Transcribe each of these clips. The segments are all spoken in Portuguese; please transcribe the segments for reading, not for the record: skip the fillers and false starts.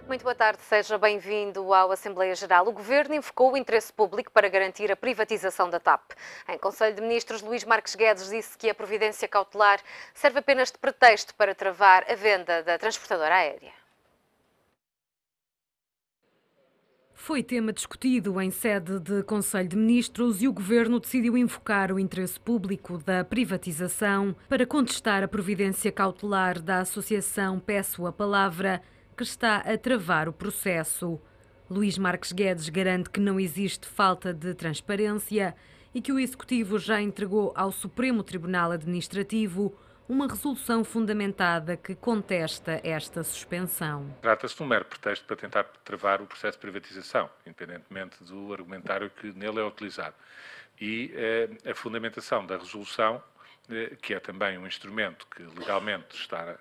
Muito boa tarde, seja bem-vindo à Assembleia Geral. O Governo invocou o interesse público para garantir a privatização da TAP. Em Conselho de Ministros, Luís Marques Guedes disse que a providência cautelar serve apenas de pretexto para travar a venda da transportadora aérea. Foi tema discutido em sede de Conselho de Ministros e o Governo decidiu invocar o interesse público da privatização para contestar a providência cautelar da Associação Peço a Palavra, que está a travar o processo. Luís Marques Guedes garante que não existe falta de transparência e que o Executivo já entregou ao Supremo Tribunal Administrativo uma resolução fundamentada que contesta esta suspensão. Trata-se de um mero pretexto para tentar travar o processo de privatização, independentemente do argumentário que nele é utilizado. E a fundamentação da resolução, que é também um instrumento que legalmente está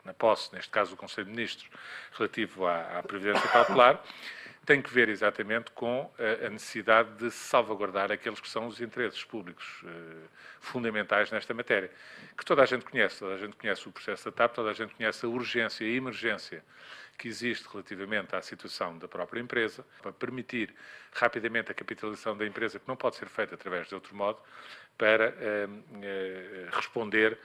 na posse, neste caso do Conselho de Ministros, relativo à previdência cautelar, tem que ver exatamente com a necessidade de salvaguardar aqueles que são os interesses públicos fundamentais nesta matéria, que toda a gente conhece o processo da TAP, toda a gente conhece a urgência e a emergência que existe relativamente à situação da própria empresa, para permitir rapidamente a capitalização da empresa, que não pode ser feita através de outro modo, para responder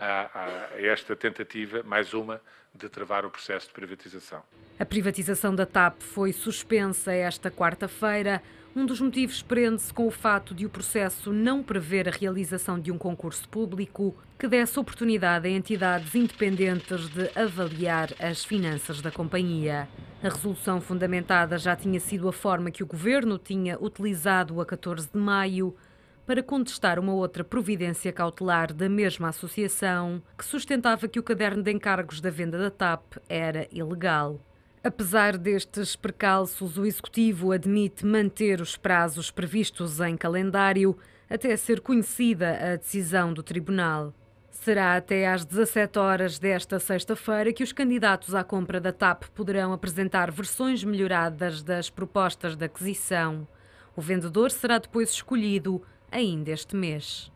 a esta tentativa, mais uma, de travar o processo de privatização. A privatização da TAP foi suspensa esta quarta-feira. Um dos motivos prende-se com o fato de o processo não prever a realização de um concurso público que desse oportunidade a entidades independentes de avaliar as finanças da companhia. A resolução fundamentada já tinha sido a forma que o Governo tinha utilizado a 14 de maio para contestar uma outra providência cautelar da mesma associação, que sustentava que o caderno de encargos da venda da TAP era ilegal. Apesar destes percalços, o Executivo admite manter os prazos previstos em calendário até ser conhecida a decisão do Tribunal. Será até às 17 horas desta sexta-feira que os candidatos à compra da TAP poderão apresentar versões melhoradas das propostas de aquisição. O vendedor será depois escolhido ainda este mês.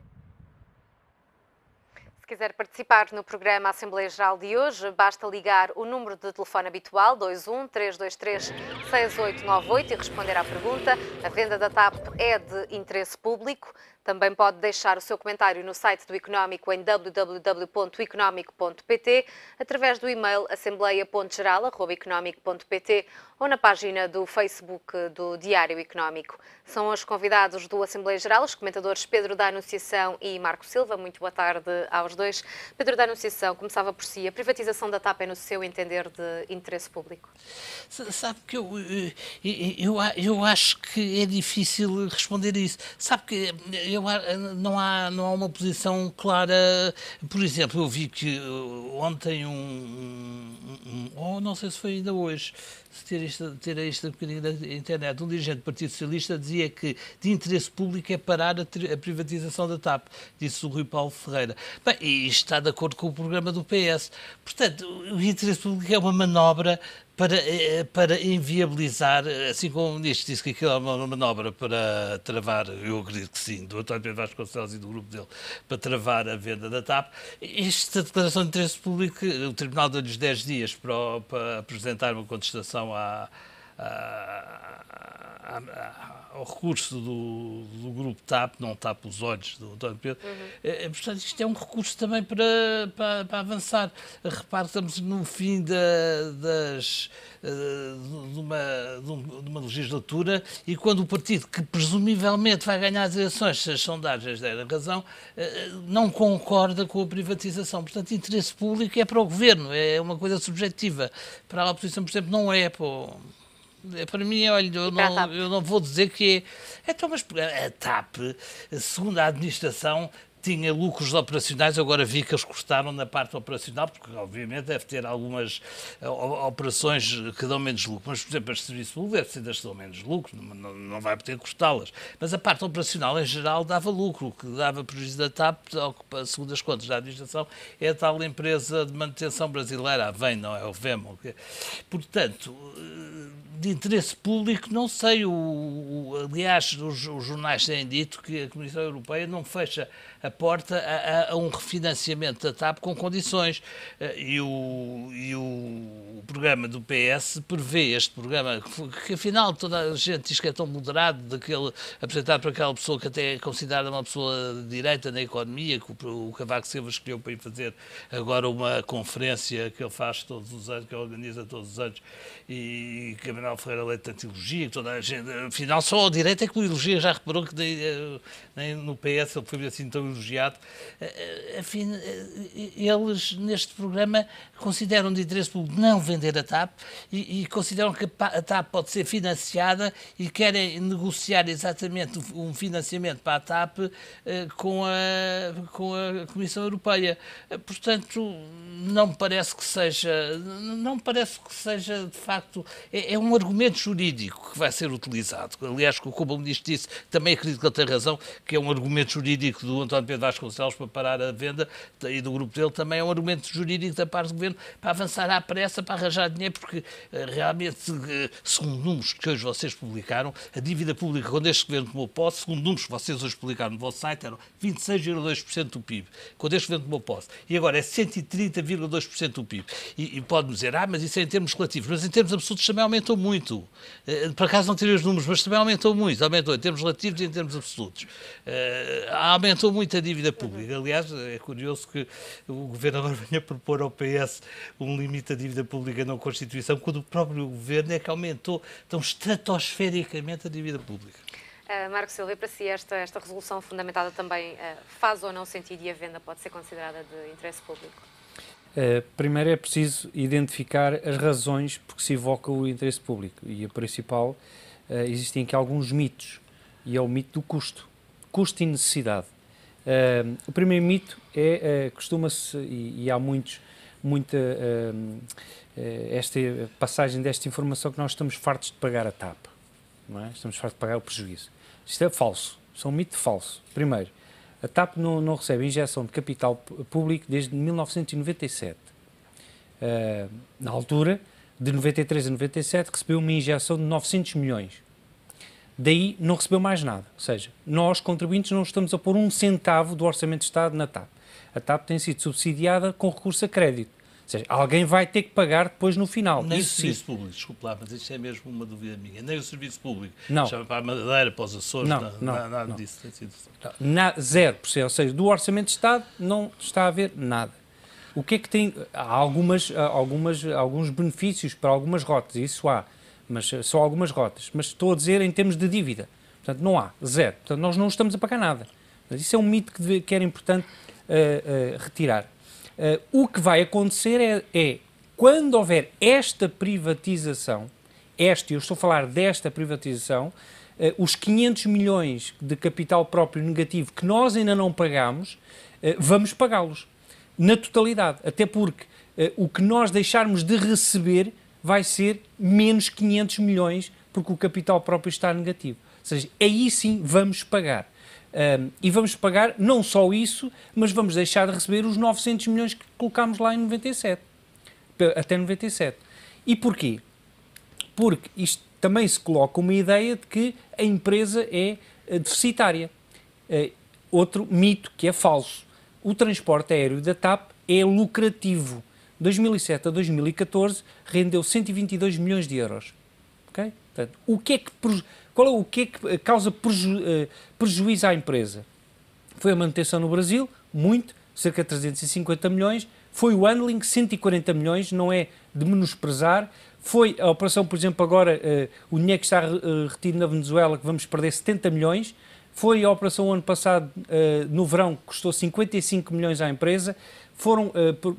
Se quiser participar no programa Assembleia Geral de hoje, basta ligar o número de telefone habitual 21 323 6898 e responder à pergunta. A venda da TAP é de interesse público. Também pode deixar o seu comentário no site do Económico em www.economico.pt, através do e-mail assembleia.geral@economico.pt ou na página do Facebook do Diário Económico. São os convidados do Assembleia Geral, os comentadores Pedro da Anunciação e Marco Silva. Muito boa tarde aos dois. Pedro da Anunciação, começava por si. A privatização da TAP é, no seu entender, de interesse público? Sabe que eu acho que é difícil responder a isso. Sabe que não há uma posição clara. Por exemplo, eu vi que ontem ou não sei se foi ainda hoje, se ter isto um bocadinho da internet, um dirigente do Partido Socialista dizia que de interesse público é parar a privatização da TAP, disse o Rui Paulo Ferreira. Bem, e isto está de acordo com o programa do PS. Portanto, o interesse público é uma manobra para inviabilizar, assim como o Ministro disse que aquilo é uma manobra para travar, eu acredito que sim, do António Pedro Vasconcelos e do grupo dele, para travar a venda da TAP. Esta declaração de interesse público, o Tribunal deu-lhes 10 dias para apresentar uma contestação ao recurso do grupo TAP, não TAP os olhos do António Pedro. Portanto, isto é um recurso também para avançar. Repare, estamos no fim de uma legislatura e quando o partido que presumivelmente vai ganhar as eleições, se as sondagens derem razão, não concorda com a privatização. Portanto, interesse público é para o Governo, é uma coisa subjetiva. Para a oposição, por exemplo, não é para mim, olha, eu não vou dizer que é. Então, mas a TAP, segundo a administração, tinha lucros operacionais, agora vi que eles cortaram na parte operacional, porque obviamente deve ter algumas operações que dão menos lucro, mas por exemplo, este serviço público deve ser das que dão menos lucro, não vai poder cortá-las. Mas a parte operacional em geral dava lucro, o que dava prejuízo da TAP, segundo as contas da administração, é a tal empresa de manutenção brasileira, a VEM, não é o VEM. Portanto, de interesse público, não sei, aliás, os jornais têm dito que a Comissão Europeia não fecha a porta a um refinanciamento da TAP com condições. E o programa do PS prevê este programa, que afinal toda a gente diz que é tão moderado, apresentado por aquela pessoa que até é considerada uma pessoa de direita na economia, que o Cavaco Silva escolheu para ir fazer agora uma conferência que ele faz todos os anos, que ele organiza todos os anos, e que Manuel Ferreira Leite tanto elogia, que toda a gente, afinal só a direita é que o elogia, já reparou que nem no PS ele foi assim tão elogiado. Enfim, eles neste programa consideram de interesse público não vender a TAP e consideram que a TAP pode ser financiada e querem negociar exatamente um financiamento para a TAP com a Comissão Europeia. Portanto, não me parece que seja de facto, é um argumento jurídico que vai ser utilizado. Aliás, como o Ministro disse, também acredito que ele tem razão, que é um argumento jurídico do António Pedro Vasconcelos para parar a venda e do grupo dele, também é um argumento jurídico da parte do Governo para avançar à pressa, para arranjar dinheiro, porque realmente, segundo números que hoje vocês publicaram, a dívida pública, quando este Governo tomou posse, segundo números que vocês hoje publicaram no vosso site, eram 26,2% do PIB, quando este Governo tomou posse. E agora é 130,2% do PIB. E pode-me dizer, mas isso é em termos relativos, mas em termos absolutos também aumentou muito. Por acaso não tirei os números, mas também aumentou muito. Aumentou em termos relativos e em termos absolutos. Aumentou muito a dívida pública. Aliás, é curioso que o Governo agora venha propor ao PS um limite da dívida pública na Constituição, quando o próprio Governo é que aumentou tão estratosfericamente a dívida pública. Marco Silva, e para si esta resolução fundamentada também faz ou não sentido e a venda pode ser considerada de interesse público? Primeiro é preciso identificar as razões por que se evoca o interesse público e a principal, existem aqui alguns mitos e é o mito do custo e necessidade. O primeiro mito costuma-se, e há esta passagem desta informação, que nós estamos fartos de pagar a TAP, não é? Estamos fartos de pagar o prejuízo. Isto é falso, isso é um mito falso. Primeiro, a TAP não recebe injeção de capital público desde 1997. Na altura, de 93 a 97, recebeu uma injeção de 900 milhões. Daí não recebeu mais nada. Ou seja, nós, contribuintes, não estamos a pôr um centavo do Orçamento de Estado na TAP. A TAP tem sido subsidiada com recurso a crédito. Ou seja, alguém vai ter que pagar depois no final. Nem o serviço público, desculpe lá, mas isto é mesmo uma dúvida minha. Nem o serviço público. Não. Chama para a Madeira, para os Açores, nada disso. Tem sido... 0%. Ou seja, do Orçamento de Estado não está a haver nada. O que é que tem? Há alguns benefícios para algumas rotas, isso há, mas só algumas rotas. Mas estou a dizer em termos de dívida. Portanto, não há, 0%. Portanto, nós não estamos a pagar nada. Isso é um mito que era importante retirar. O que vai acontecer é quando houver esta privatização, eu estou a falar desta privatização, os 500 milhões de capital próprio negativo que nós ainda não pagamos, vamos pagá-los na totalidade, até porque o que nós deixarmos de receber vai ser menos 500 milhões, porque o capital próprio está negativo. Ou seja, aí sim vamos pagar. E vamos pagar não só isso, mas vamos deixar de receber os 900 milhões que colocámos lá em 97, até 97. E porquê? Porque isto também se coloca uma ideia de que a empresa é deficitária. Outro mito que é falso. O transporte aéreo da TAP é lucrativo. 2007 a 2014 rendeu 122 milhões de euros. Okay? Portanto, o que é que causa prejuízo à empresa? Foi a manutenção no Brasil, muito, cerca de 350 milhões. Foi o handling, 140 milhões, não é de menosprezar. Foi a operação, por exemplo, agora, o dinheiro que está retido na Venezuela, que vamos perder 70 milhões. Foi a operação ano passado, no verão, que custou 55 milhões à empresa. Foram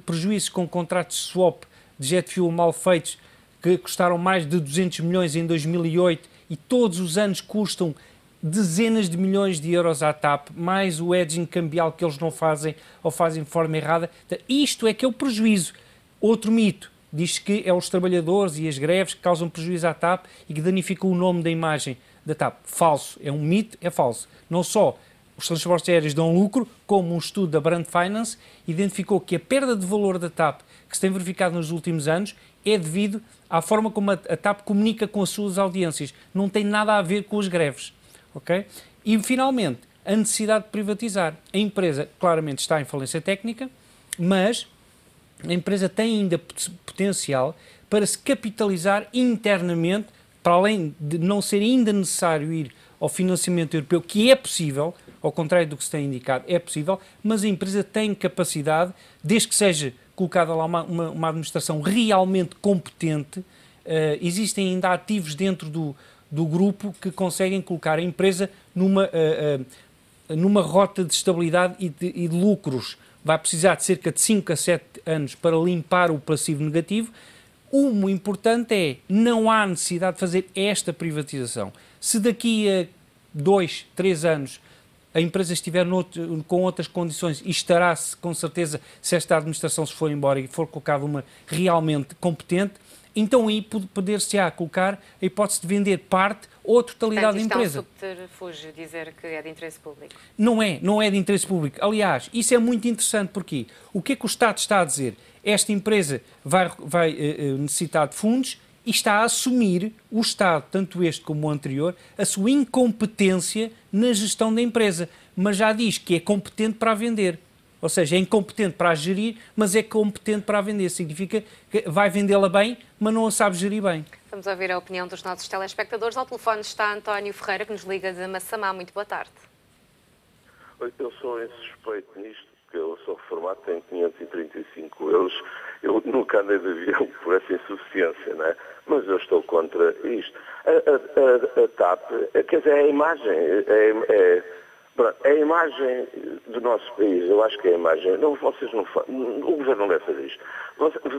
prejuízos com contratos de swap de jet fuel mal feitos, que custaram mais de 200 milhões em 2008 e todos os anos custam dezenas de milhões de euros à TAP, mais o hedging cambial que eles não fazem ou fazem de forma errada. Isto é que é o prejuízo. Outro mito, diz que é os trabalhadores e as greves que causam prejuízo à TAP e que danificam o nome da imagem da TAP. Falso. É um mito, é falso. Não só os transportes aéreos dão lucro, como um estudo da Brand Finance identificou que a perda de valor da TAP, que se tem verificado nos últimos anos, é devido à forma como a TAP comunica com as suas audiências. Não tem nada a ver com as greves. Okay? E, finalmente, a necessidade de privatizar. A empresa claramente está em falência técnica, mas a empresa tem ainda potencial para se capitalizar internamente, para além de não ser ainda necessário ir ao financiamento europeu, que é possível, ao contrário do que se tem indicado, é possível, mas a empresa tem capacidade, desde que seja colocada lá uma administração realmente competente. Existem ainda ativos dentro do grupo que conseguem colocar a empresa numa rota de estabilidade e de lucros. Vai precisar de cerca de 5 a 7 anos para limpar o passivo negativo. O importante é, não há necessidade de fazer esta privatização. Se daqui a 2, 3 anos a empresa estiver com outras condições, e estará-se com certeza, se esta administração se for embora e for colocada uma realmente competente, então aí poder-se-á colocar a hipótese de vender parte ou totalidade da empresa. Portanto, isto é um subterfúgio dizer que é de interesse público. Não é de interesse público. Aliás, isso é muito interessante porque o que é que o Estado está a dizer? Esta empresa vai necessitar de fundos e está a assumir, o Estado, tanto este como o anterior, a sua incompetência na gestão da empresa. Mas já diz que é competente para a vender. Ou seja, é incompetente para a gerir, mas é competente para a vender. Significa que vai vendê-la bem, mas não a sabe gerir bem. Vamos ouvir a opinião dos nossos telespectadores. Ao telefone está António Ferreira, que nos liga de Massamá. Muito boa tarde. Eu sou insuspeito nisto, porque eu sou reformado, tenho 535 euros. Eu nunca andei de avião por essa insuficiência, não é? Mas eu estou contra isto. A TAP, quer dizer, é a imagem, é a imagem do nosso país. Eu acho que é a imagem. Não, vocês não o governo não deve fazer isto.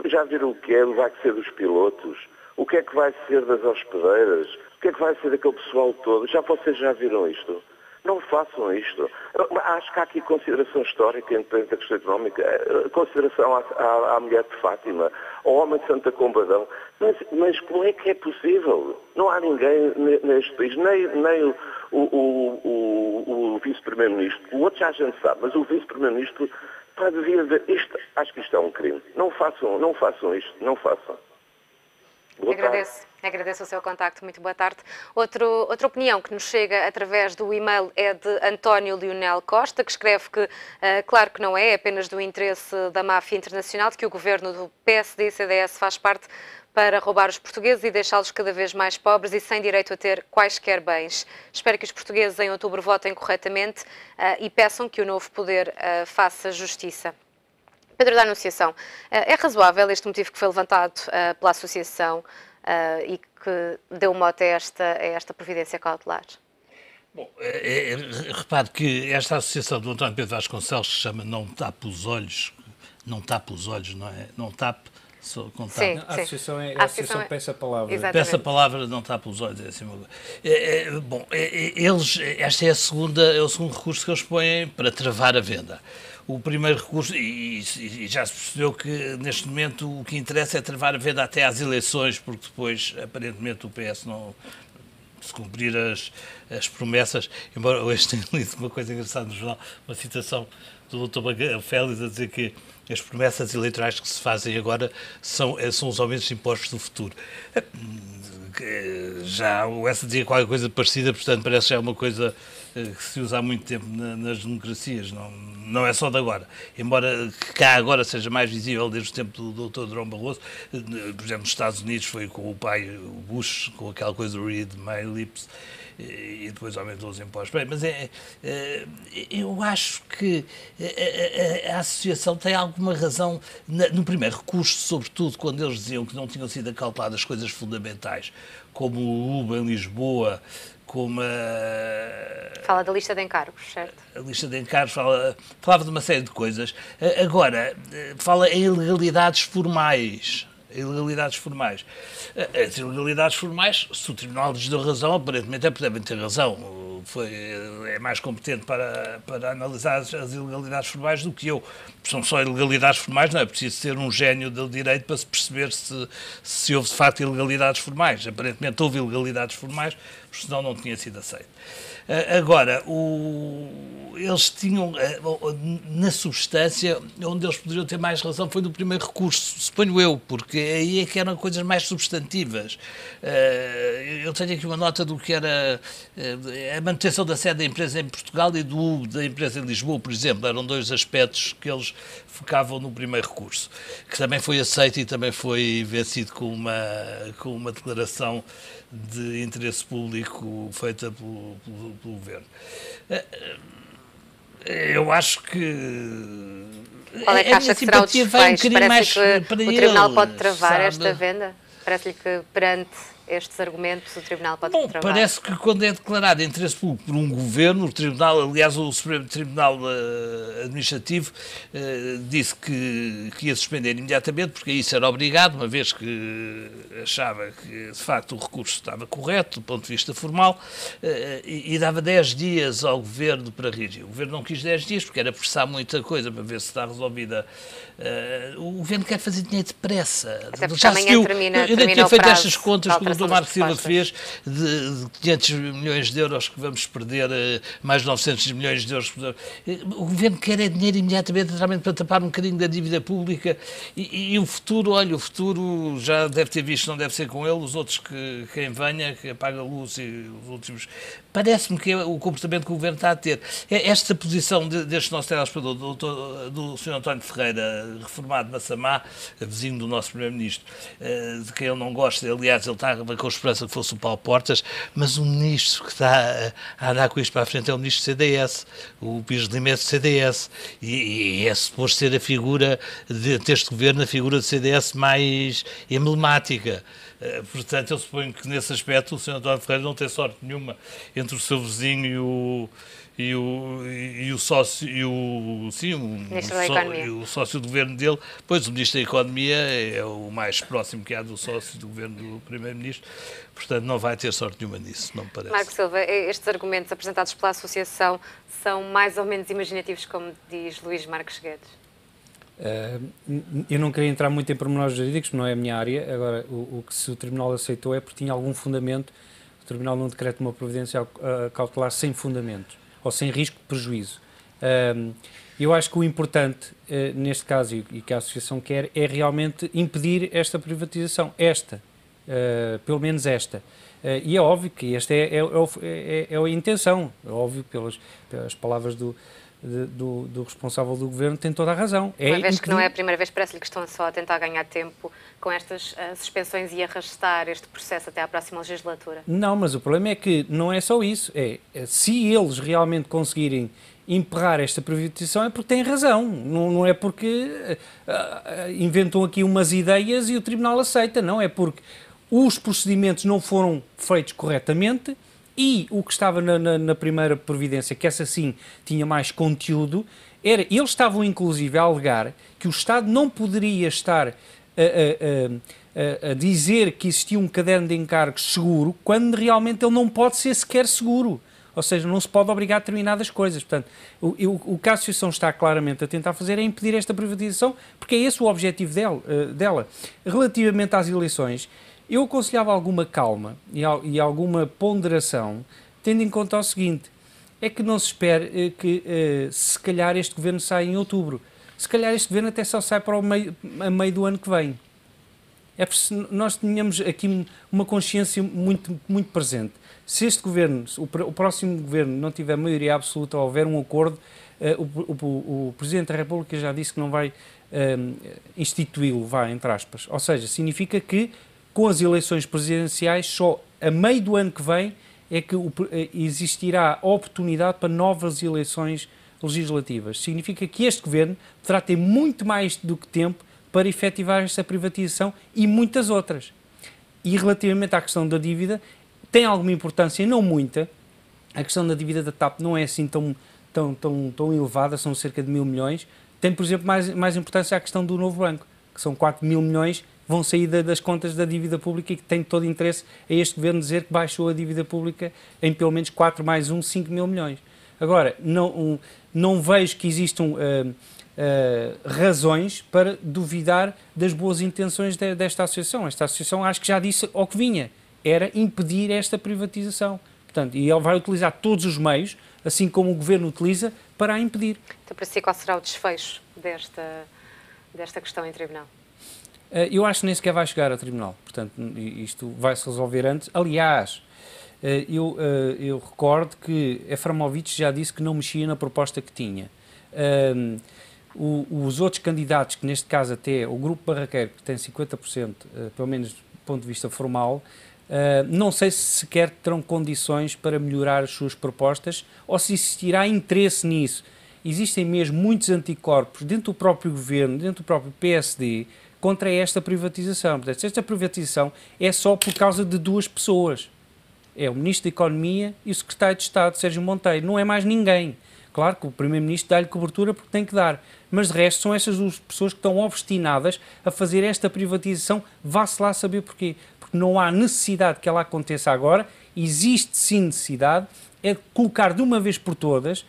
Já viram o que vai ser dos pilotos? O que é que vai ser das hospedeiras? O que é que vai ser daquele pessoal todo? Vocês já viram isto? Não façam isto. Acho que há aqui consideração histórica, independente da questão económica, consideração à mulher de Fátima, ao homem de Santa Combadão. Mas como é que é possível? Não há ninguém neste país, nem o vice-primeiro-ministro. O outro já a gente sabe, mas o vice-primeiro-ministro devia ver isto. Acho que isto é um crime. Não façam isto. Não façam. Agradeço o seu contacto. Muito boa tarde. Outra opinião que nos chega através do e-mail é de António Leonel Costa, que escreve que, claro que não é apenas do interesse da máfia internacional, de que o governo do PSD e CDS faz parte para roubar os portugueses e deixá-los cada vez mais pobres e sem direito a ter quaisquer bens. Espero que os portugueses em outubro votem corretamente e peçam que o novo poder faça justiça. Pedro da Anunciação, é razoável este motivo que foi levantado pela Associação e que deu mote a esta providência cautelar? Bom, repare que esta associação do António Pedro Vasconcelos se chama Não Tape os Olhos, não é? Não tape, só com tape. Sim, a associação é a associação peça a palavra. Exatamente. Peça a palavra, não tape os olhos, é assim uma coisa. Bom, este é o segundo recurso que eles põem para travar a venda. O primeiro recurso, e já se percebeu que neste momento o que interessa é travar a venda até às eleições, porque depois, aparentemente, o PS não se cumprir as promessas, embora hoje tenha lido uma coisa engraçada no jornal, uma citação do Dr. Félix a dizer que as promessas eleitorais que se fazem agora são os aumentos de impostos do futuro. Já o S dizia qualquer coisa parecida, portanto parece já uma coisa que se usa há muito tempo nas democracias, não é só de agora. Embora cá agora seja mais visível desde o tempo do Dr. Durão Barroso, por exemplo, nos Estados Unidos foi com o pai, o Bush, com aquela coisa read my lips, e depois aumentou os impostos. Bem, mas eu acho que a associação tem alguma razão no primeiro recurso, sobretudo quando eles diziam que não tinham sido acauteladas coisas fundamentais, como o Uber em Lisboa, como Fala da lista de encargos, certo? A lista de encargos falava de uma série de coisas. Agora, fala em ilegalidades formais. As ilegalidades formais, se o Tribunal lhes deu razão, aparentemente devem ter razão. É mais competente para analisar as ilegalidades formais do que eu. São só ilegalidades formais, não é preciso ser um gênio do direito para se perceber se houve de facto ilegalidades formais. Aparentemente houve ilegalidades formais, senão não tinha sido aceito. Agora, eles tinham, na substância, onde eles poderiam ter mais razão foi no primeiro recurso, suponho eu, porque aí é que eram coisas mais substantivas. Eu tenho aqui uma nota do que era a manutenção da sede da empresa em Portugal e da empresa em Lisboa, por exemplo, eram dois aspectos que eles focavam no primeiro recurso, que também foi aceito e também foi vencido com uma declaração de interesse público feita pelo Governo. Eu acho que... Qual é que acha que será o desfecho? Parece-lhe que o Tribunal pode travar esta venda? Parece-lhe que perante estes argumentos o Tribunal pode travar? Parece que quando é declarado interesse público por um governo, o Tribunal, aliás o Supremo Tribunal Administrativo disse que ia suspender imediatamente, porque isso era obrigado, uma vez que achava que de facto o recurso estava correto do ponto de vista formal, e dava 10 dias ao Governo para reagir. O Governo não quis 10 dias porque era apressar muita coisa para ver se está resolvida. O Governo quer fazer dinheiro depressa. Até porque amanhã termina eu nem tinha o feito prazo estas contas que o Dr. Marcos Silva respostas. fez de 500 milhões de euros que vamos perder, mais 900 milhões de euros. O Governo quer é dinheiro imediatamente, realmente para tapar um bocadinho da dívida pública e o futuro, olha, o futuro já deve ter visto, não deve ser com ele, os outros quem venha, que apaga a luz e os últimos... Parece-me que é o comportamento que o Governo está a ter. Esta posição deste nosso telespectador, do Sr. António Ferreira, reformado na Samá, vizinho do nosso Primeiro-Ministro, de quem ele não gosta, aliás, ele está com a esperança que fosse o Paulo Portas, mas o Ministro que está a andar com isto para a frente é o Ministro do CDS, o Pires de Lima é do CDS, e é suposto ser a figura deste Governo, a figura do CDS mais emblemática. Portanto, eu suponho que nesse aspecto o Sr. António Ferreira não tem sorte nenhuma entre o seu vizinho e o sócio o sócio do governo dele, pois o Ministro da Economia é o mais próximo que há do sócio do governo do Primeiro-Ministro, portanto não vai ter sorte nenhuma nisso, não me parece. Marco Silva, estes argumentos apresentados pela Associação são mais ou menos imaginativos, como diz Luís Marques Guedes? Eu não queria entrar muito em pormenores jurídicos, não é a minha área. Agora, o que se o Tribunal aceitou é porque tinha algum fundamento. O Tribunal não decreta uma providência cautelar sem fundamento ou sem risco de prejuízo. Eu acho que o importante neste caso, e que a Associação quer, é realmente impedir esta privatização, pelo menos esta. E é óbvio que esta é a intenção, é óbvio pelas palavras do responsável do Governo, tem toda a razão. Uma vez que não é a primeira vez, parece-lhe que estão só a tentar ganhar tempo com estas suspensões e arrastar este processo até à próxima legislatura. Não, mas o problema é que não é só isso. Se eles realmente conseguirem emperrar esta privatização é porque têm razão, não é porque inventam aqui umas ideias e o Tribunal aceita, não, é porque os procedimentos não foram feitos corretamente. E o que estava na primeira providência, que essa sim tinha mais conteúdo, eles estavam inclusive a alegar que o Estado não poderia estar a dizer que existia um caderno de encargos seguro, quando realmente ele não pode ser sequer seguro. Ou seja, não se pode obrigar a determinadas coisas. Portanto, o que a Associação está claramente a tentar fazer é impedir esta privatização, porque é esse o objetivo dela. Relativamente às eleições, eu aconselhava alguma calma e alguma ponderação, tendo em conta o seguinte, é que não se espere que se calhar este Governo saia em outubro. Se calhar este Governo até só sai para a meio do ano que vem. É porque nós tínhamos aqui uma consciência muito, muito presente. Se este Governo, o próximo Governo não tiver maioria absoluta ou houver um acordo, o Presidente da República já disse que não vai instituí-lo, entre aspas. Ou seja, significa que com as eleições presidenciais, só a meio do ano que vem é que existirá oportunidade para novas eleições legislativas. Significa que este Governo deverá ter muito mais do que tempo para efetivar esta privatização e muitas outras. E relativamente à questão da dívida, tem alguma importância, não muita. A questão da dívida da TAP não é assim tão elevada, são cerca de 1.000 milhões. Tem, por exemplo, mais importância a questão do novo banco, que são 4.000 milhões vão sair das contas da dívida pública e que tem todo interesse a este Governo dizer que baixou a dívida pública em pelo menos 4 mais 1, 5.000 milhões. Agora, não vejo que existam razões para duvidar das boas intenções desta Associação. Esta Associação acho que já disse ao que vinha, era impedir esta privatização. Portanto, e ele vai utilizar todos os meios, assim como o Governo utiliza, para a impedir. Então, para si, qual será o desfecho desta questão em tribunal? Eu acho que nem sequer vai chegar a tribunal, portanto, isto vai-se resolver antes. Aliás, Eu recordo que Eframovich já disse que não mexia na proposta que tinha. Os outros candidatos, que neste caso até o Grupo Barraqueiro, que tem 50%, pelo menos do ponto de vista formal, não sei se sequer terão condições para melhorar as suas propostas ou se existirá interesse nisso. Existem mesmo muitos anticorpos dentro do próprio governo, dentro do próprio PSD, contra esta privatização. Portanto, esta privatização é só por causa de duas pessoas. É o Ministro da Economia e o Secretário de Estado, Sérgio Monteiro. Não é mais ninguém. Claro que o Primeiro-Ministro dá-lhe cobertura porque tem que dar. Mas, de resto, são estas duas pessoas que estão obstinadas a fazer esta privatização. Vá-se lá saber porquê. Porque não há necessidade que ela aconteça agora. Existe, sim, necessidade. É de colocar de uma vez por todas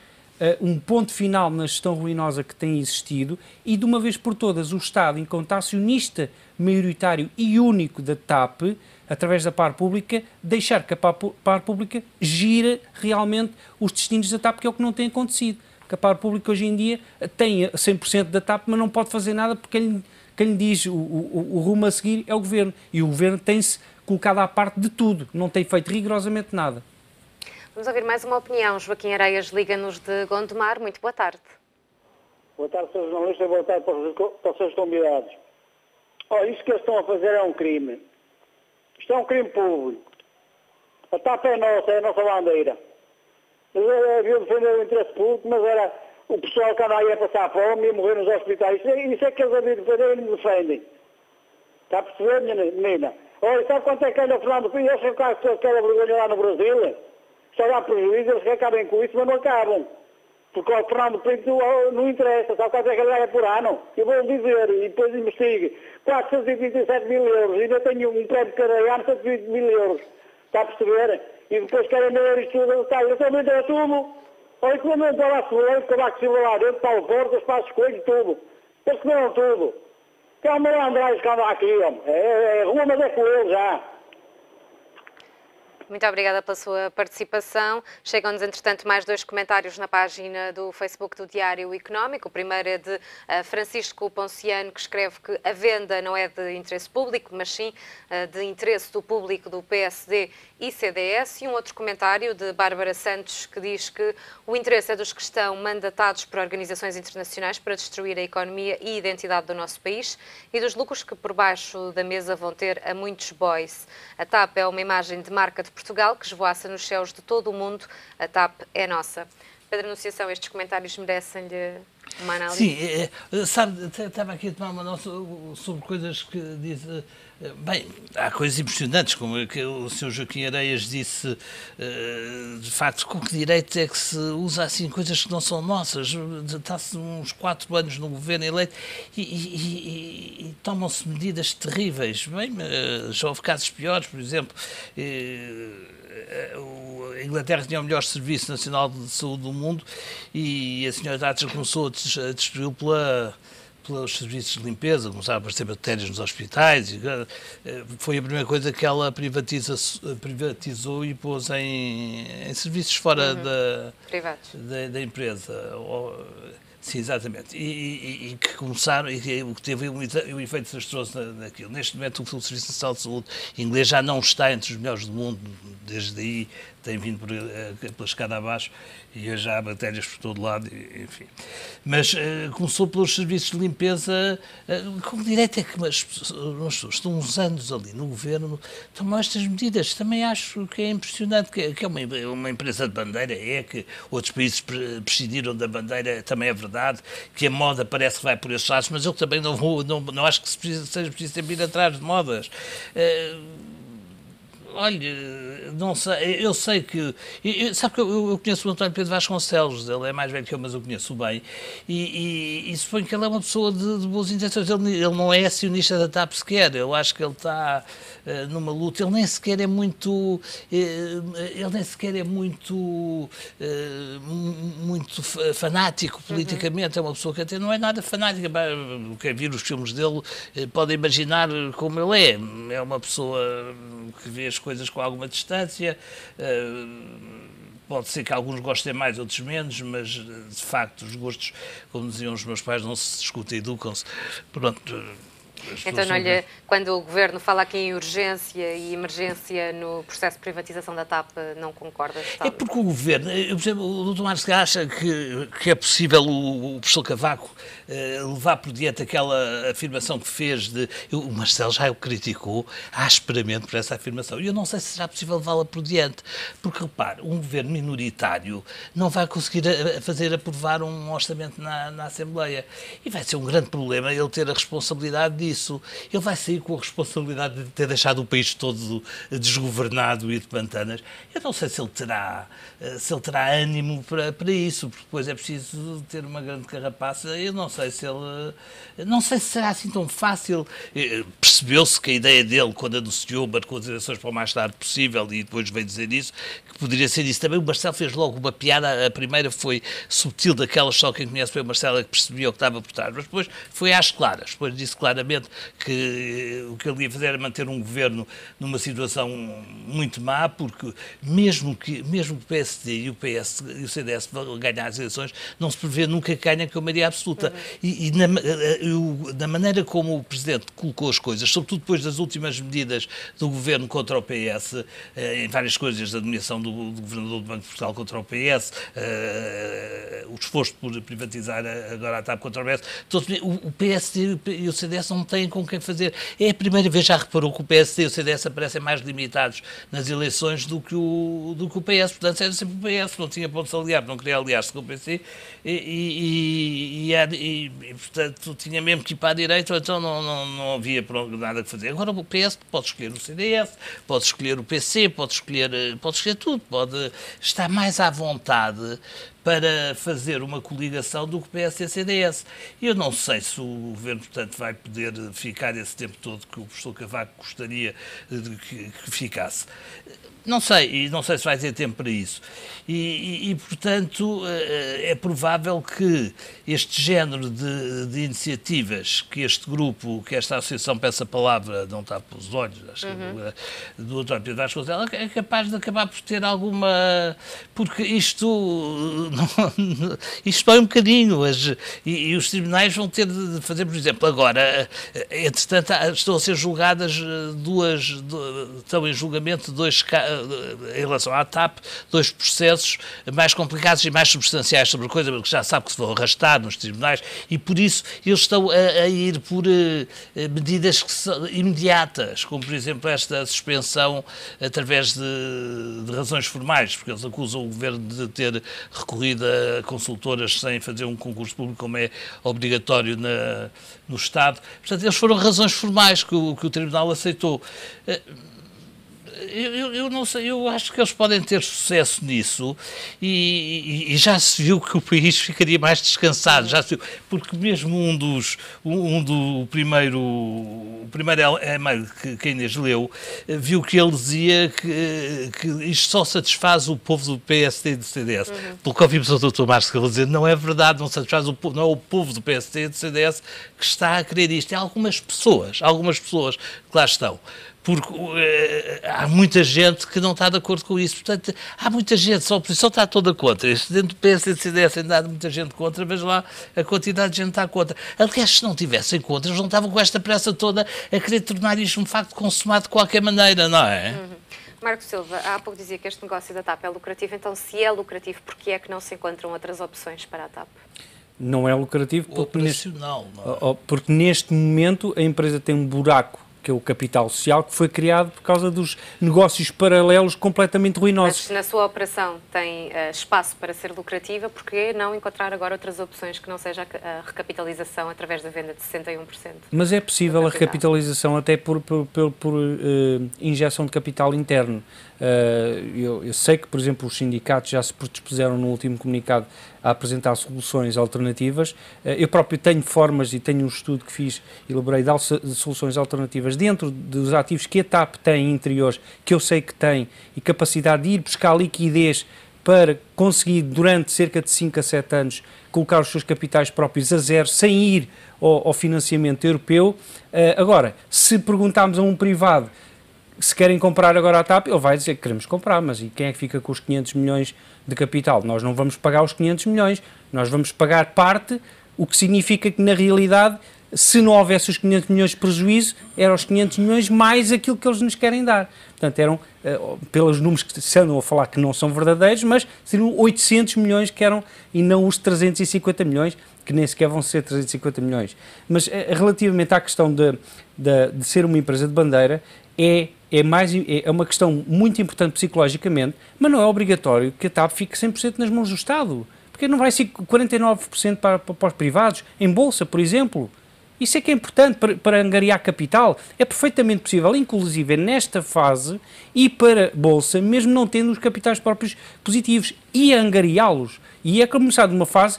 um ponto final na gestão ruinosa que tem existido e, de uma vez por todas, o Estado, enquanto acionista maioritário e único da TAP, através da par pública, deixar que a par pública gira realmente os destinos da TAP, que é o que não tem acontecido. Que a par pública hoje em dia tem 100% da TAP, mas não pode fazer nada porque quem lhe diz o rumo a seguir é o Governo. E o Governo tem-se colocado à parte de tudo, não tem feito rigorosamente nada. Vamos ouvir mais uma opinião. Joaquim Areias liga-nos de Gondomar. Muito boa tarde. Boa tarde, Sr. Jornalista. Boa tarde para os seus convidados. Isto que eles estão a fazer é um crime. Isto é um crime público. A TAP é a nossa bandeira. Havia defender o interesse público, mas era o pessoal que anda aí a passar fome e a morrer nos hospitais. Isso é que eles haviam de defender e não defendem. Está a perceber, menina? Sabe quanto é que anda o Fernando Pinto? Eles ficaram com aquela vergonha lá no Brasil. Só dá prejuízo, eles acabem com isso, mas não acabam. Porque o Fernando Pinto não interessa, sabe quanto é que ele ganha por ano? Eu vou dizer, e depois investigue. 427 mil euros, ainda tenho um prémio cada ano, 120 mil euros. Está a perceber? E depois querem ver isto tudo, está, eu também dei tudo. Olha, que não para lá Soleiro, que lá que se lá dentro, Paulo Portas, Passos Coelho, tudo. Eles comeram tudo. Que é o malandragem que anda aqui, homem. É rua, mas é com ele já. Muito obrigada pela sua participação. Chegam-nos, entretanto, mais dois comentários na página do Facebook do Diário Económico. O primeiro é de Francisco Ponciano, que escreve que a venda não é de interesse público, mas sim de interesse do público do PSD e CDS. E um outro comentário de Bárbara Santos, que diz que o interesse é dos que estão mandatados por organizações internacionais para destruir a economia e a identidade do nosso país e dos lucros que por baixo da mesa vão ter a muitos boys. A TAP é uma imagem de marca de Portugal que esvoaça nos céus de todo o mundo. A TAP é nossa. Pedro Anunciação, estes comentários merecem-lhe uma análise? Sim, sabe, estava aqui a tomar uma nota sobre coisas que diz. Bem, há coisas impressionantes, como que o Sr. Joaquim Areias disse, de facto, com que direito é que se usa assim coisas que não são nossas? Está-se uns 4 anos no governo eleito e tomam-se medidas terríveis. Bem, já houve casos piores, por exemplo, a Inglaterra tinha o melhor Serviço Nacional de Saúde do mundo e a Sra. Thatcher começou a destruí-lo pelos serviços de limpeza, começaram a aparecer bactérias nos hospitais. Foi a primeira coisa que ela privatizou e pôs em serviços fora da empresa. Sim, exatamente. E que começaram, e que teve um efeito desastroso naquilo. Neste momento, o Serviço Nacional de Saúde inglês já não está entre os melhores do mundo, desde aí tem vindo pela escada abaixo e já há bactérias por todo lado, enfim. Mas começou pelos serviços de limpeza, com direito é que as pessoas estão uns anos ali no governo, tomam estas medidas. Também acho que é impressionante, que é uma empresa de bandeira, que outros países prescindiram da bandeira, também é verdade, que a moda parece que vai por esses lados, mas eu também não acho que seja preciso sempre ir atrás de modas. Olha, não sei, eu sei que... sabe que eu conheço o António Pedro Vasconcelos, ele é mais velho que eu, mas eu conheço bem, e suponho que ele é uma pessoa de boas intenções. Ele não é acionista da TAP sequer, eu acho que ele está numa luta, ele nem sequer é muito fanático politicamente, é uma pessoa que até não é nada fanática. Quem vir os filmes dele pode imaginar como ele é uma pessoa que vê as coisas com alguma distância, pode ser que alguns gostem mais, outros menos, mas de facto os gostos, como diziam os meus pais, não se discutem, educam-se. Pronto, Então, quando o Governo fala aqui em urgência e emergência no processo de privatização da TAP, não concorda? É porque o Governo, eu percebo, o Dr. Marques acha que é possível o professor Cavaco levar por diante aquela afirmação que fez o Marcelo já o criticou asperamente por essa afirmação. E eu não sei se será possível levá-la por diante, porque, repare, um governo minoritário não vai conseguir fazer aprovar um orçamento na Assembleia. E vai ser um grande problema ele ter a responsabilidade disso. Ele vai sair com a responsabilidade de ter deixado o país todo desgovernado e de pantanas. Eu não sei se ele terá ânimo para isso, porque depois é preciso ter uma grande carapaça. Eu não sei se será assim tão fácil. Percebeu-se que a ideia dele, quando anunciou, marcou as eleições para o mais tarde possível e depois veio dizer isso, que poderia ser isso. Também o Marcelo fez logo uma piada, a primeira foi subtil, daquelas só quem conhece bem o Marcelo é que percebia o que estava por trás, mas depois foi às claras, depois disse claramente que o que ele ia fazer era manter um governo numa situação muito má, porque mesmo que o PSD e o PS e o CDS vão ganhar as eleições, não se prevê nunca que ganhem com a maioria absoluta. E na maneira como o Presidente colocou as coisas, sobretudo depois das últimas medidas do Governo contra o PS, em várias coisas, a nomeação do Governador do Banco de Portugal contra o PS, o esforço por privatizar agora a TAP contra o PS, o PSD e o CDS não têm com quem fazer. É a primeira vez, já reparou, que o PSD e o CDS aparecem mais limitados nas eleições do que o PS, portanto era sempre o PS, não tinha ponto de aliar, não queria aliar-se com o PC e portanto tinha mesmo que ir para a direita, então não havia nada a fazer. Agora o PS pode escolher o CDS, pode escolher o PC, pode escolher tudo, pode estar mais à vontade para fazer uma coligação do que o PS e a CDS. Eu não sei se o Governo, portanto, vai poder ficar esse tempo todo que o professor Cavaco gostaria que ficasse. Não sei, e não sei se vai ter tempo para isso. Portanto, é provável que este género de iniciativas que este grupo, que esta associação, peça a palavra, não está pelos olhos, acho que do António Pedro Vasconcelos, é capaz de acabar por ter alguma... Porque isto vai um bocadinho, e os tribunais vão ter de fazer, por exemplo, agora, entretanto, estão a ser julgadas estão em julgamento em relação à TAP, 2 processos mais complicados e mais substanciais sobre coisas que já sabe que se vão arrastar nos tribunais, e por isso eles estão a ir por medidas que são imediatas, como por exemplo esta suspensão através de razões formais, porque eles acusam o Governo de ter recorrido a consultoras sem fazer um concurso público, como é obrigatório no Estado. Portanto, eles foram razões formais que o Tribunal aceitou. Eu não sei, eu acho que eles podem ter sucesso nisso e já se viu que o país ficaria mais descansado, já se viu, porque mesmo o primeiro e-mail que a Inês leu, viu que ele dizia que isto só satisfaz o povo do PSD e do CDS. Pelo que ouvimos o Dr. Marques dizer, não é verdade, não satisfaz o povo, não é o povo do PSD e do CDS que está a querer isto. É algumas pessoas que lá estão. Porque há muita gente que não está de acordo com isso. Portanto, há muita gente, só a oposição está toda contra. Dentro do PS e do CDS ainda há muita gente contra, veja lá a quantidade de gente está contra. Aliás, se não tivessem contra, eles não estavam com esta pressa toda a querer tornar isto um facto consumado de qualquer maneira, não é? Marco Silva, há pouco dizia que este negócio da TAP é lucrativo, então se é lucrativo, porquê é que não se encontram outras opções para a TAP? Não é lucrativo porque neste momento a empresa tem um buraco, que é o capital social, que foi criado por causa dos negócios paralelos completamente ruinosos. Mas na sua operação tem espaço para ser lucrativa, porque não encontrar agora outras opções que não seja a recapitalização através da venda de 61%? Mas é possível a recapitalização até por injeção de capital interno. Eu sei que, por exemplo, os sindicatos já se predispuseram no último comunicado a apresentar soluções alternativas. Eu próprio tenho formas e tenho um estudo que fiz, elaborei de soluções alternativas dentro dos ativos que a TAP tem interiores, que eu sei que tem, e capacidade de ir buscar liquidez para conseguir, durante cerca de 5 a 7 anos, colocar os seus capitais próprios a zero, sem ir ao financiamento europeu. Agora, se perguntarmos a um privado se querem comprar agora a TAP, ele vai dizer que queremos comprar, mas e quem é que fica com os 500 milhões de capital? Nós não vamos pagar os 500 milhões, nós vamos pagar parte, o que significa que, na realidade, se não houvesse os 500 milhões de prejuízo, eram os 500 milhões mais aquilo que eles nos querem dar. Portanto, eram, pelos números que se andam a falar que não são verdadeiros, mas seriam 800 milhões que eram, e não os 350 milhões, que nem sequer vão ser 350 milhões. Mas relativamente à questão de ser uma empresa de bandeira, é uma questão muito importante psicologicamente, mas não é obrigatório que a TAP fique 100% nas mãos do Estado. Porque não vai ser 49% para os privados, em bolsa, por exemplo. Isso é que é importante para angariar capital. É perfeitamente possível, inclusive nesta fase, ir para bolsa, mesmo não tendo os capitais próprios positivos, e angariá-los. E é começar de uma fase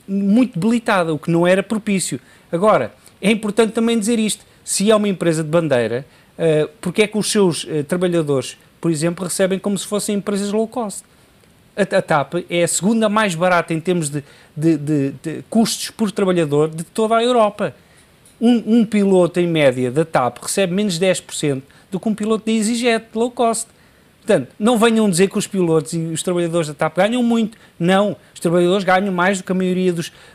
muito debilitada, o que não era propício. Agora, é importante também dizer isto. Se é uma empresa de bandeira, porque é que os seus trabalhadores, por exemplo, recebem como se fossem empresas low cost? A TAP é a segunda mais barata em termos de custos por trabalhador de toda a Europa. Um piloto, em média, da TAP recebe menos 10% do que um piloto da EasyJet, low cost. Portanto, não venham dizer que os pilotos e os trabalhadores da TAP ganham muito. Não, os trabalhadores ganham mais do que a maioria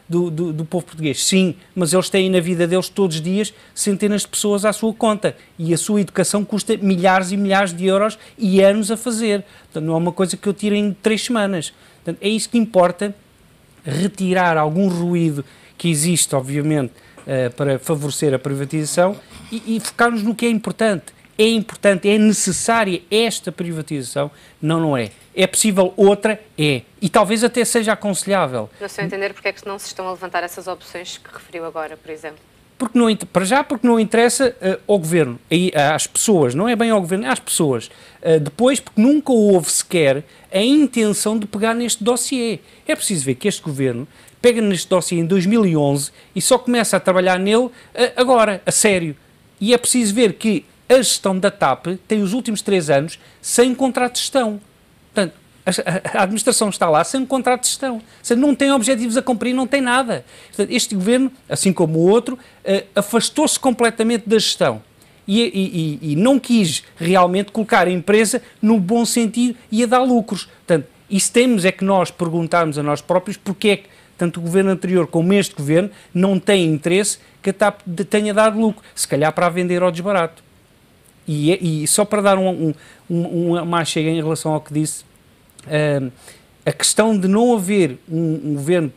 do povo português. Sim, mas eles têm na vida deles todos os dias centenas de pessoas à sua conta. E a sua educação custa milhares e milhares de euros e anos a fazer. Portanto, não é uma coisa que eu tiro em 3 semanas. Portanto, é isso que importa, retirar algum ruído que existe, obviamente, para favorecer a privatização e focar-nos no que é importante. É importante, é necessária esta privatização? Não é. É possível outra? É. E talvez até seja aconselhável. No seu entender, porque é que não se estão a levantar essas opções que referiu agora, por exemplo? Porque não interessa ao Governo, às pessoas, não é bem ao Governo, é às pessoas. Depois, porque nunca houve sequer a intenção de pegar neste dossiê. É preciso ver que este Governo pega neste dossiê em 2011 e só começa a trabalhar nele agora, a sério. E é preciso ver que a gestão da TAP tem os últimos 3 anos sem contrato de gestão. Portanto, a administração está lá sem contrato de gestão. Não tem objetivos a cumprir, não tem nada. Portanto, este governo, assim como o outro, afastou-se completamente da gestão e não quis realmente colocar a empresa no bom sentido e a dar lucros. Portanto, e se temos é que nós perguntarmos a nós próprios porque é que tanto o governo anterior como este governo não têm interesse que a TAP tenha dado lucro, se calhar para a vender ao desbarato. E só para dar uma chega em relação ao que disse, a questão de não haver um governo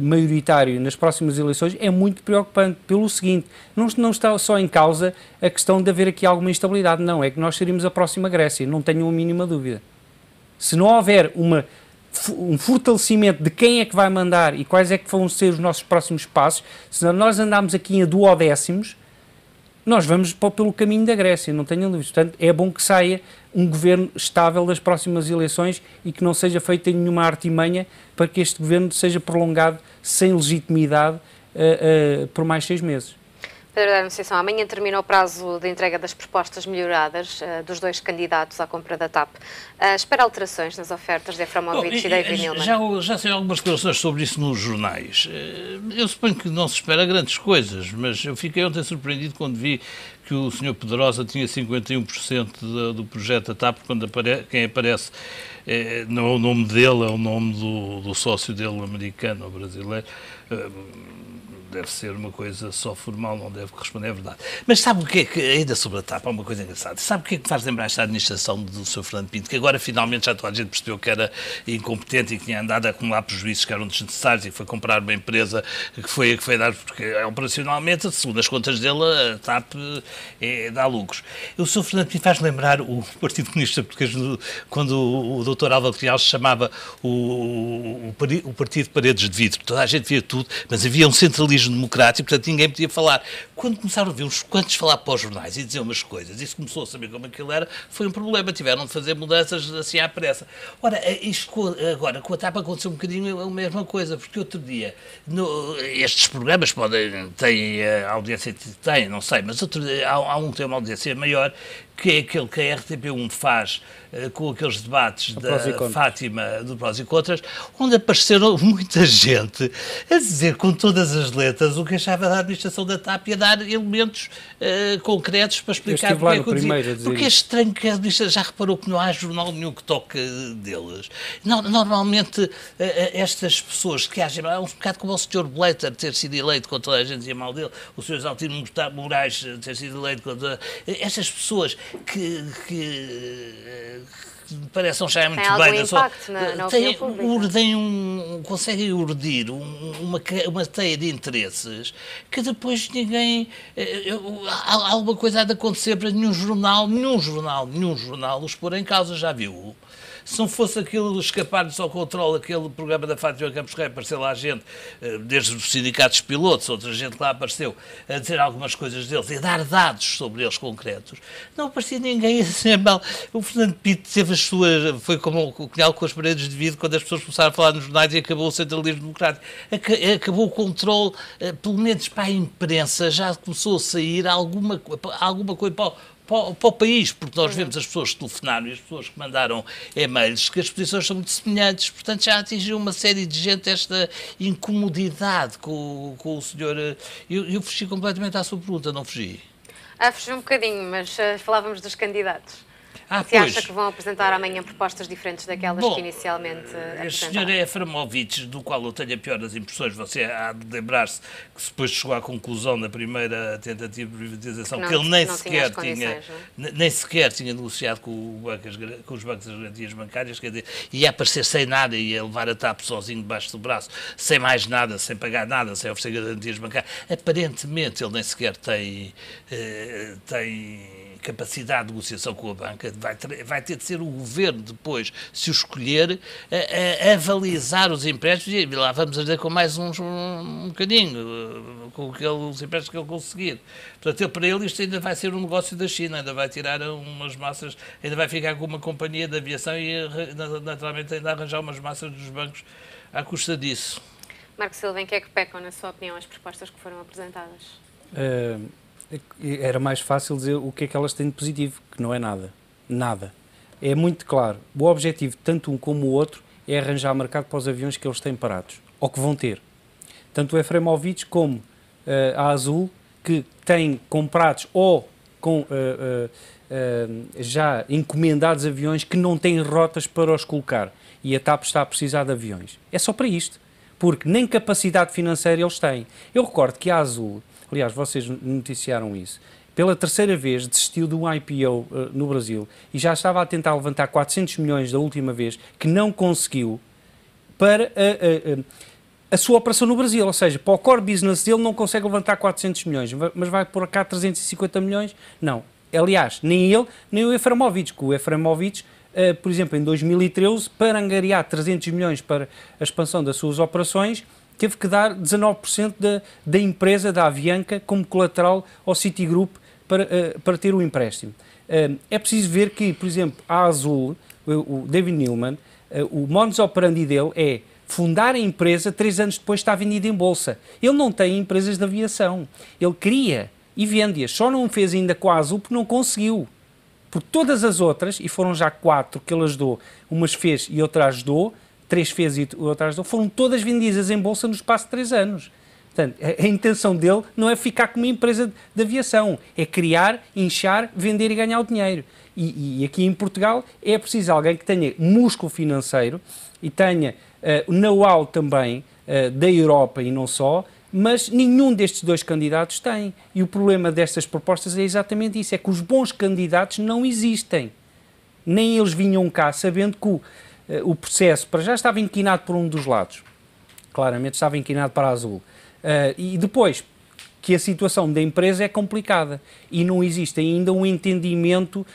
maioritário nas próximas eleições é muito preocupante, pelo seguinte, não está só em causa a questão de haver aqui alguma instabilidade, não, é que nós seríamos a próxima Grécia, não tenho a mínima dúvida. Se não houver um fortalecimento de quem é que vai mandar e quais é que vão ser os nossos próximos passos, se nós andarmos aqui a duodécimos, nós vamos pelo caminho da Grécia, não tenham dúvidas. Portanto, é bom que saia um governo estável das próximas eleições e que não seja feita nenhuma artimanha para que este governo seja prolongado sem legitimidade por mais 6 meses. Pedro da Anunciação, amanhã termina o prazo de entrega das propostas melhoradas dos 2 candidatos à compra da TAP. Espera alterações nas ofertas de Eframovich e David Neeleman? Já sei algumas declarações sobre isso nos jornais. Eu suponho que não se espera grandes coisas, mas eu fiquei ontem surpreendido quando vi que o Sr. Pedrosa tinha 51% do projeto da TAP, quando quem aparece não é o nome dele, é o nome do sócio dele, americano ou brasileiro. Deve ser uma coisa só formal, não deve corresponder à verdade. Mas sabe o que é que, ainda sobre a TAP, há uma coisa engraçada. Sabe o que é que faz lembrar esta administração do Sr. Fernando Pinto, que agora finalmente já toda a gente percebeu que era incompetente e que tinha andado a acumular prejuízos que eram desnecessários e que foi comprar uma empresa que foi dar, porque operacionalmente, segundo as contas dele, a TAP dá lucros. O Sr. Fernando Pinto faz lembrar o Partido Comunista Português, quando o Dr. Álvaro Cunhal se chamava o Partido de Paredes de Vidro. Toda a gente via tudo, mas havia um centralismo democrático, portanto ninguém podia falar. Quando começaram a ver uns quantos falar para os jornais e dizer umas coisas, e se começou a saber como aquilo era, foi um problema, tiveram de fazer mudanças assim à pressa. Ora, agora com a TAP aconteceu um bocadinho a mesma coisa, porque outro dia, estes programas têm audiência, não sei, mas há um que tem uma audiência maior, que é aquele que a RTP1 faz com aqueles debates da Fátima, do prós e contras, onde apareceram muita gente a dizer com todas as letras concretas o que achava da administração da TAP e a dar elementos concretos para explicar porque é que eu dizia. Porque é isso. estranho que a administração já reparou que não há jornal nenhum que toque deles. Normalmente estas pessoas que agem, é um bocado como o Sr. Blatter ter sido eleito quando toda a gente dizia mal dele, o Sr. Exaltino Moraes ter sido eleito contra estas pessoas que parecem achar muito tem bem algum impacto na opinião pública. conseguem urdir uma teia de interesses que depois ninguém... alguma coisa há de acontecer para nenhum jornal os pôr em causa, já viu? Se não fosse aquilo escapar-nos ao controle, aquele programa da Fátima Campos Rei, apareceu lá gente, desde os sindicatos pilotos, outra gente que lá apareceu, a dizer algumas coisas deles e a dar dados sobre eles concretos. Não aparecia ninguém a dizer mal. O Fernando Pinto teve as suas... Foi como o cunhal com as paredes de vidro quando as pessoas começaram a falar nos jornais e acabou o centralismo democrático. Acabou o controle, pelo menos para a imprensa, já começou a sair alguma coisa para o país, porque nós vemos as pessoas que telefonaram e as pessoas que mandaram e-mails, que as posições são muito semelhantes, portanto já atingiu uma série de gente esta incomodidade com o senhor. Eu fugi completamente à sua pergunta, não fugi? Fugi um bocadinho, mas falávamos dos candidatos. Você Pois. acha que vão apresentar amanhã propostas diferentes daquelas que inicialmente O apresentaram? senhor Efremovich, do qual eu tenho a pior das impressões, você há de lembrar-se que depois chegou à conclusão na primeira tentativa de privatização que ele nem sequer tinha negociado com os bancos das garantias bancárias, quer dizer, ia aparecer sem nada, ia levar a TAP sozinho debaixo do braço, sem mais nada, sem pagar nada, sem oferecer garantias bancárias. Aparentemente ele nem sequer tem capacidade de negociação com a banca, vai ter de ser o governo depois, se o escolher, a avalizar os empréstimos e lá vamos a ver com mais um bocadinho, com os empréstimos que ele conseguir. Portanto, para ele isto ainda vai ser um negócio da China, ainda vai tirar umas massas, ainda vai ficar com uma companhia de aviação e naturalmente ainda arranjar umas massas dos bancos à custa disso. Marco Silva, em que é que pecam, na sua opinião, as propostas que foram apresentadas? Era mais fácil dizer o que é que elas têm de positivo, que não é nada. Nada. É muito claro. O objetivo, tanto um como o outro, é arranjar mercado para os aviões que eles têm parados, ou que vão ter. Tanto o Efremovich como a Azul, que têm comprados ou com já encomendados aviões que não têm rotas para os colocar. E a TAP está a precisar de aviões. É só para isto. Porque nem capacidade financeira eles têm. Eu recordo que a Azul, aliás, vocês noticiaram isso, pela terceira vez desistiu de um IPO no Brasil e já estava a tentar levantar 400 milhões da última vez, que não conseguiu, para a sua operação no Brasil. Ou seja, para o core business dele não consegue levantar 400 milhões, mas vai pôr cá 350 milhões? Não. Aliás, nem ele, nem o Efremovich, que o Efremovich, por exemplo, em 2013, para angariar 300 milhões para a expansão das suas operações, teve que dar 19% da empresa, da Avianca, como colateral ao Citigroup para ter o empréstimo. É preciso ver que, por exemplo, a Azul, o David Neeleman, o modus operandi dele é fundar a empresa, 3 anos depois está vendida em bolsa. Ele não tem empresas de aviação. Ele cria e vende-as. Só não fez ainda com a Azul porque não conseguiu. Porque todas as outras, e foram já 4 que ele ajudou, umas fez e outra ajudou, 3 fez e outra ajudou, foram todas vendidas em bolsa no espaço de 3 anos. Portanto, a intenção dele não é ficar com uma empresa de aviação, é criar, inchar, vender e ganhar o dinheiro. E aqui em Portugal é preciso alguém que tenha músculo financeiro e tenha know-how também da Europa e não só, mas nenhum destes 2 candidatos tem. E o problema destas propostas é exatamente isso, é que os bons candidatos não existem. Nem eles vinham cá sabendo que o processo para já estava inclinado por um dos lados. Claramente estava inclinado para a Azul. E depois, que a situação da empresa é complicada e não existe ainda um entendimento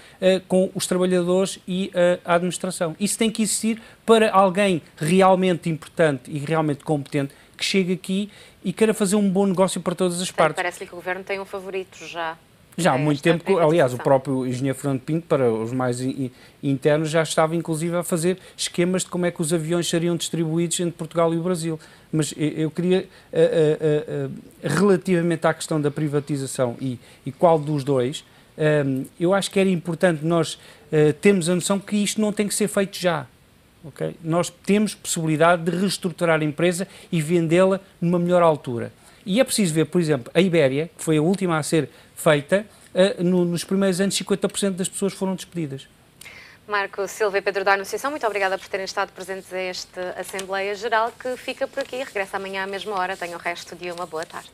com os trabalhadores e a administração. Isso tem que existir para alguém realmente importante e realmente competente que chegue aqui e queira fazer um bom negócio para todas as partes. Parece-lhe que o Governo tem um favorito já. Já há muito tempo, aliás, o próprio engenheiro Fernando Pinto, para os mais internos, já estava inclusive a fazer esquemas de como é que os aviões seriam distribuídos entre Portugal e o Brasil. Mas eu queria, relativamente à questão da privatização e qual dos dois, eu acho que era importante nós termos a noção que isto não tem que ser feito já. Okay? Nós temos possibilidade de reestruturar a empresa e vendê-la numa melhor altura. E é preciso ver, por exemplo, a Ibéria, que foi a última a ser feita, nos primeiros anos 50% das pessoas foram despedidas. Marco Silva e Pedro da Anunciação, muito obrigada por terem estado presentes a esta Assembleia Geral, que fica por aqui e regressa amanhã à mesma hora. Tenham o resto de uma boa tarde.